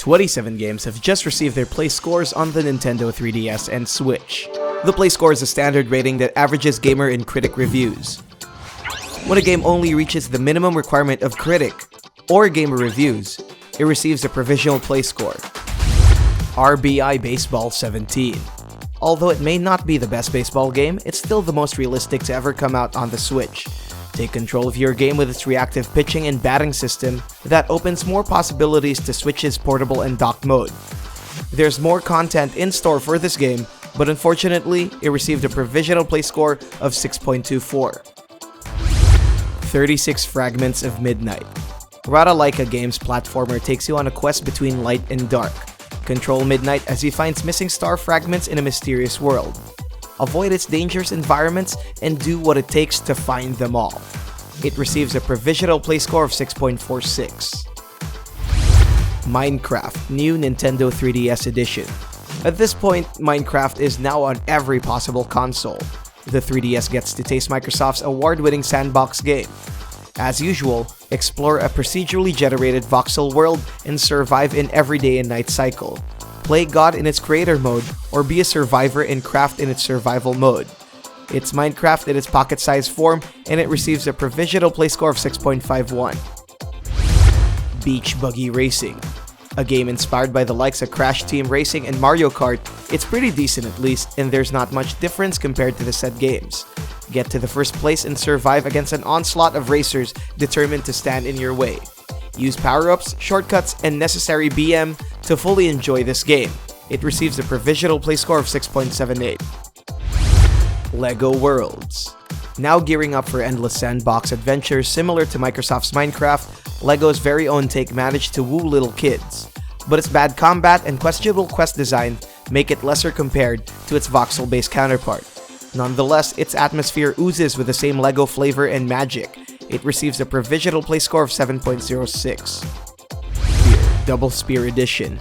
27 games have just received their play scores on the Nintendo 3DS and Switch. The play score is a standard rating that averages gamer and critic reviews. When a game only reaches the minimum requirement of critic or gamer reviews, it receives a provisional play score. RBI Baseball 17. Although it may not be the best baseball game, it's still the most realistic to ever come out on the Switch. Take control of your game with its reactive pitching and batting system that opens more possibilities to Switch's portable and dock mode. There's more content in store for this game, but unfortunately, it received a provisional play score of 6.24. 36 Fragments of Midnight. Rata Laika Games platformer takes you on a quest between light and dark. Control Midnight as he finds missing star fragments in a mysterious world. Avoid its dangerous environments and do what it takes to find them all. It receives a provisional play score of 6.46. Minecraft New Nintendo 3DS Edition. At this point, Minecraft is now on every possible console. The 3DS gets to taste Microsoft's award-winning sandbox game. As usual, explore a procedurally generated voxel world and survive in every day and night cycle. Play God in its creator mode, or be a survivor in Craft in its survival mode. It's Minecraft in its pocket-sized form, and it receives a provisional play score of 6.51. Beach Buggy Racing. A game inspired by the likes of Crash Team Racing and Mario Kart, it's pretty decent at least, and there's not much difference compared to the said games. Get to the first place and survive against an onslaught of racers determined to stand in your way. Use power-ups, shortcuts, and necessary BM to fully enjoy this game. It receives a provisional play score of 6.78. LEGO Worlds. Now gearing up for endless sandbox adventures similar to Microsoft's Minecraft, LEGO's very own take managed to woo little kids. But its bad combat and questionable quest design make it lesser compared to its voxel-based counterpart. Nonetheless, its atmosphere oozes with the same LEGO flavor and magic. It receives a provisional play score of 7.06. Doublespeer Edition.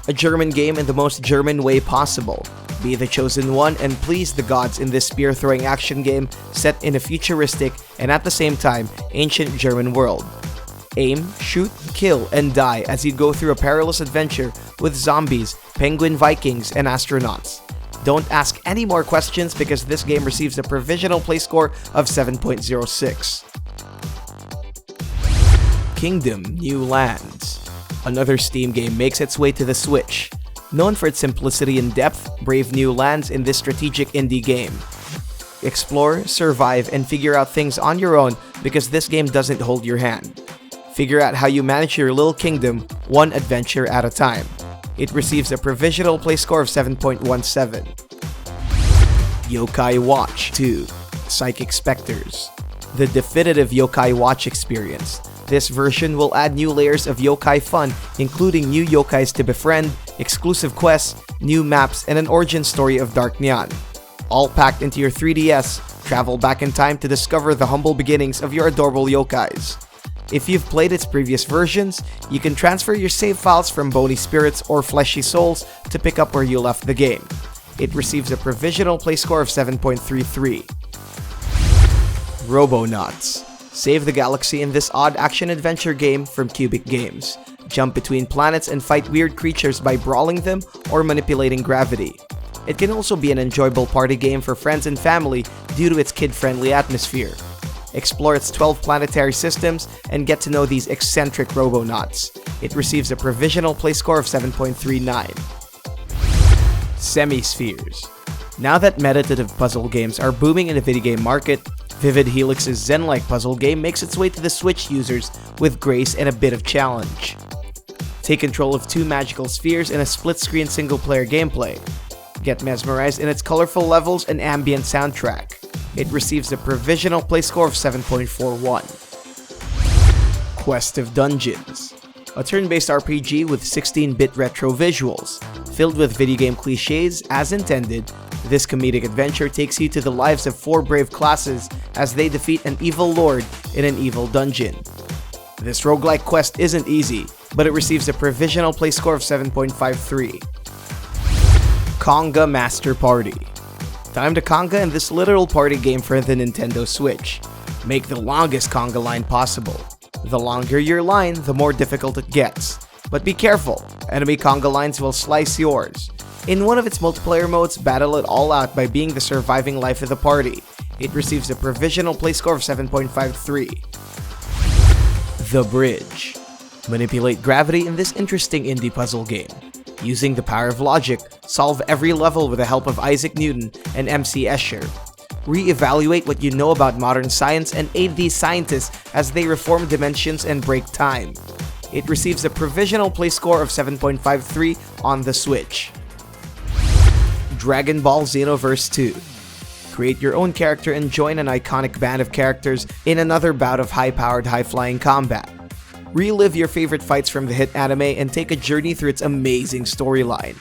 A German game in the most German way possible. Be the chosen one and please the gods in this spear-throwing action game set in a futuristic and at the same time ancient German world. Aim, shoot, kill, and die as you go through a perilous adventure with zombies, penguin Vikings, and astronauts. Don't ask any more questions because this game receives a provisional play score of 7.06. Kingdom New Lands. Another Steam game makes its way to the Switch. Known for its simplicity and depth, brave new lands in this strategic indie game. Explore, survive, and figure out things on your own because this game doesn't hold your hand. Figure out how you manage your little kingdom, one adventure at a time. It receives a provisional play score of 7.17. Yokai Watch 2. Psychic Specters. The definitive Yokai Watch experience. This version will add new layers of yokai fun, including new yokais to befriend, exclusive quests, new maps, and an origin story of Dark Nyan. All packed into your 3DS, travel back in time to discover the humble beginnings of your adorable yokais. If you've played its previous versions, you can transfer your save files from Bony Spirits or Fleshy Souls to pick up where you left the game. It receives a provisional play score of 7.33. Robonauts. Save the galaxy in this odd action-adventure game from Cubic Games. Jump between planets and fight weird creatures by brawling them or manipulating gravity. It can also be an enjoyable party game for friends and family due to its kid-friendly atmosphere. Explore its 12 planetary systems and get to know these eccentric Robonauts. It receives a provisional play score of 7.39. Semi-Spheres. Now that meditative puzzle games are booming in the video game market, Vivid Helix's Zen-like puzzle game makes its way to the Switch users with grace and a bit of challenge. Take control of 2 magical spheres in a split-screen single-player gameplay. Get mesmerized in its colorful levels and ambient soundtrack. It receives a provisional play score of 7.41. Quest of Dungeons. A turn-based RPG with 16-bit retro visuals. Filled with video game cliches as intended, this comedic adventure takes you to the lives of 4 brave classes as they defeat an evil lord in an evil dungeon. This roguelike quest isn't easy, but it receives a provisional play score of 7.53. Conga Master Party. Time to Conga in this literal party game for the Nintendo Switch. Make the longest Conga line possible. The longer your line, the more difficult it gets. But be careful, Enemy conga lines will slice yours. In one of its multiplayer modes, battle it all out by being the surviving life of the party. It receives a provisional play score of 7.53. The Bridge. Manipulate gravity in this interesting indie puzzle game. Using the power of logic, solve every level with the help of Isaac Newton and MC Escher. Re-evaluate what you know about modern science and aid these scientists as they reform dimensions and break time. It receives a provisional play score of 7.53 on the Switch. Dragonball Xenoverse 2. Create your own character and join an iconic band of characters in another bout of high-powered, high-flying combat. Relive your favorite fights from the hit anime and take a journey through its amazing storyline.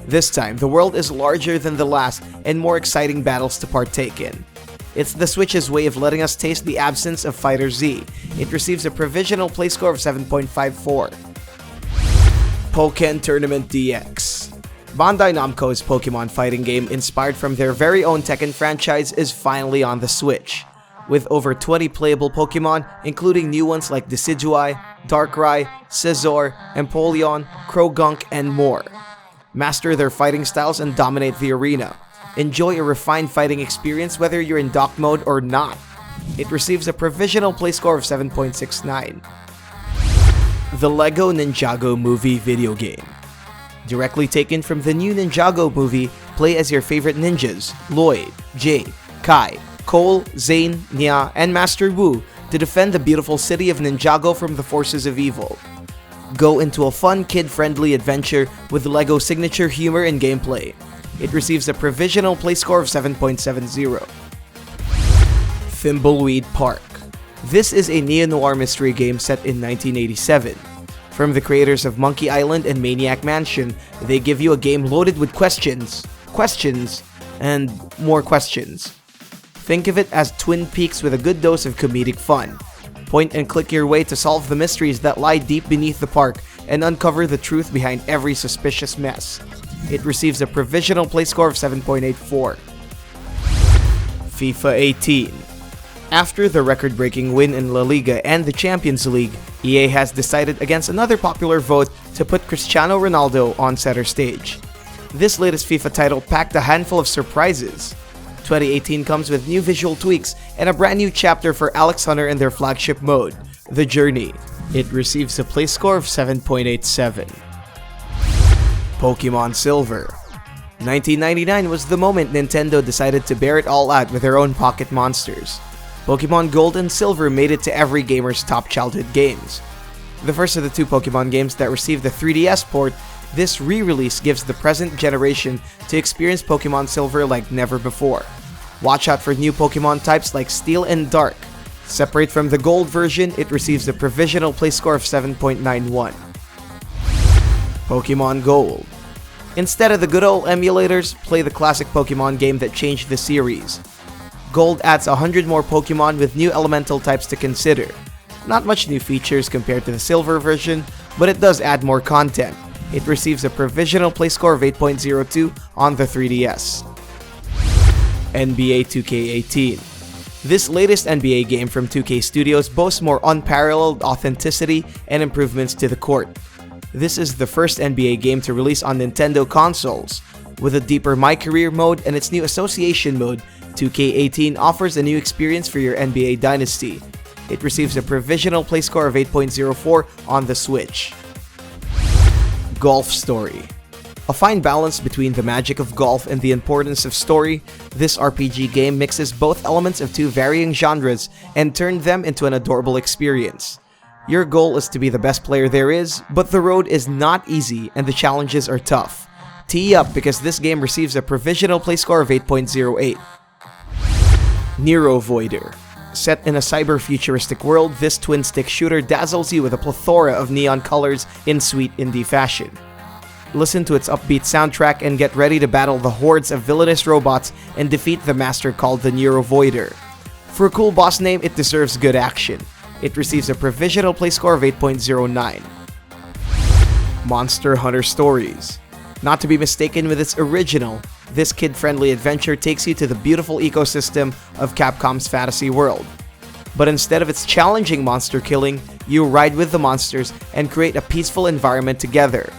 This time, the world is larger than the last and more exciting battles to partake in. It's the Switch's way of letting us taste the absence of Fighter Z. It receives a provisional play score of 7.54. Pokken Tournament DX. Bandai Namco's Pokemon fighting game, inspired from their very own Tekken franchise, is finally on the Switch. With over 20 playable Pokemon, including new ones like Decidueye, Darkrai, Scizor, Empoleon, Croagunk, and more. Master their fighting styles and dominate the arena. Enjoy a refined fighting experience whether you're in dock mode or not. It receives a provisional play score of 7.69. The LEGO Ninjago movie video game. Directly taken from the new Ninjago movie, play as your favorite ninjas, Lloyd, Jay, Kai, Cole, Zane, Nya, and Master Wu to defend the beautiful city of Ninjago from the forces of evil. Go into a fun, kid-friendly adventure with LEGO signature humor and gameplay. It receives a provisional play score of 7.70. Fimble Wed Park. This is a neo-noir mystery game set in 1987. From the creators of Monkey Island and Maniac Mansion, they give you a game loaded with questions, and more questions. Think of it as Twin Peaks with a good dose of comedic fun. Point and click your way to solve the mysteries that lie deep beneath the park and uncover the truth behind every suspicious mess. It receives a provisional play score of 7.84. FIFA 18. After the record-breaking win in La Liga and the Champions League, EA has decided against another popular vote to put Cristiano Ronaldo on center stage. This latest FIFA title packed a handful of surprises. 2018 comes with new visual tweaks and a brand new chapter for Alex Hunter in their flagship mode, The Journey. It receives a play score of 7.87. Pokemon Silver. 1999 was the moment Nintendo decided to bear it all out with their own pocket monsters. Pokemon Gold and Silver made it to every gamer's top childhood games. The first of the two Pokemon games that received the 3DS port, this re-release gives the present generation to experience Pokemon Silver like never before. Watch out for new Pokemon types like Steel and Dark. Separate from the Gold version, it receives a provisional play score of 7.91. Pokemon Gold. Instead of the good old emulators, play the classic Pokemon game that changed the series. Gold adds 100 more Pokemon with new elemental types to consider. Not much new features compared to the Silver version, but it does add more content. It receives a provisional play score of 8.02 on the 3DS. NBA 2K18. This latest NBA game from 2K Studios boasts more unparalleled authenticity and improvements to the court. This is the first NBA game to release on Nintendo consoles. With a deeper My Career mode and its new Association mode, 2K18 offers a new experience for your NBA dynasty. It receives a provisional play score of 8.04 on the Switch. Golf Story. A fine balance between the magic of golf and the importance of story, this RPG game mixes both elements of two varying genres and turned them into an adorable experience. Your goal is to be the best player there is, but the road is not easy and the challenges are tough. Tee up because this game receives a provisional play score of 8.08. Nero Voider. Set in a cyber-futuristic world, this twin-stick shooter dazzles you with a plethora of neon colors in sweet indie fashion. Listen to its upbeat soundtrack and get ready to battle the hordes of villainous robots and defeat the master called the Nero Voider. For a cool boss name, it deserves good action. It receives a provisional play score of 8.09. Monster Hunter Stories. Not to be mistaken with its original, this kid-friendly adventure takes you to the beautiful ecosystem of Capcom's fantasy world. But instead of its challenging monster killing, you ride with the monsters and create a peaceful environment together.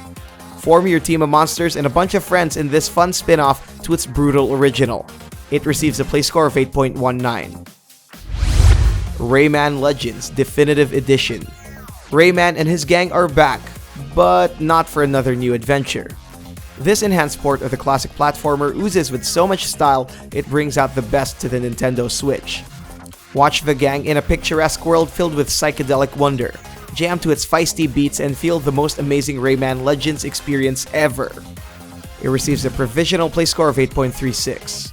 Form your team of monsters and a bunch of friends in this fun spin-off to its brutal original. It receives a play score of 8.19. Rayman Legends Definitive Edition. Rayman and his gang are back, but not for another new adventure. This enhanced port of the classic platformer oozes with so much style, it brings out the best to the Nintendo Switch. Watch the gang in a picturesque world filled with psychedelic wonder. Jam to its feisty beats and feel the most amazing Rayman Legends experience ever. It receives a provisional play score of 8.36.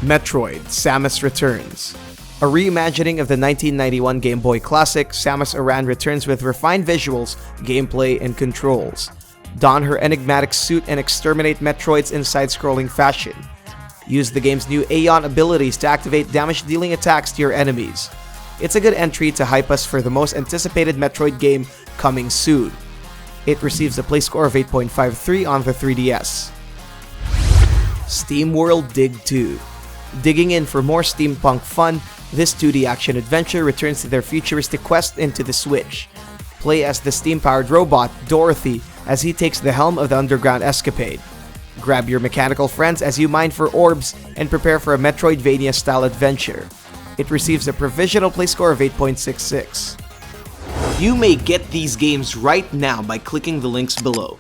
Metroid Samus Returns. A reimagining of the 1991 Game Boy classic, Samus Aran returns with refined visuals, gameplay, and controls. Don her enigmatic suit and exterminate Metroids in side-scrolling fashion. Use the game's new Aeon abilities to activate damage-dealing attacks to your enemies. It's a good entry to hype us for the most anticipated Metroid game coming soon. It receives a play score of 8.53 on the 3DS. SteamWorld Dig 2. Digging in for more steampunk fun, this 2D action-adventure returns to their futuristic quest into the Switch. Play as the steam-powered robot, Dorothy, as he takes the helm of the underground escapade. Grab your mechanical friends as you mine for orbs and prepare for a Metroidvania-style adventure. It receives a provisional play score of 8.66. You may get these games right now by clicking the links below.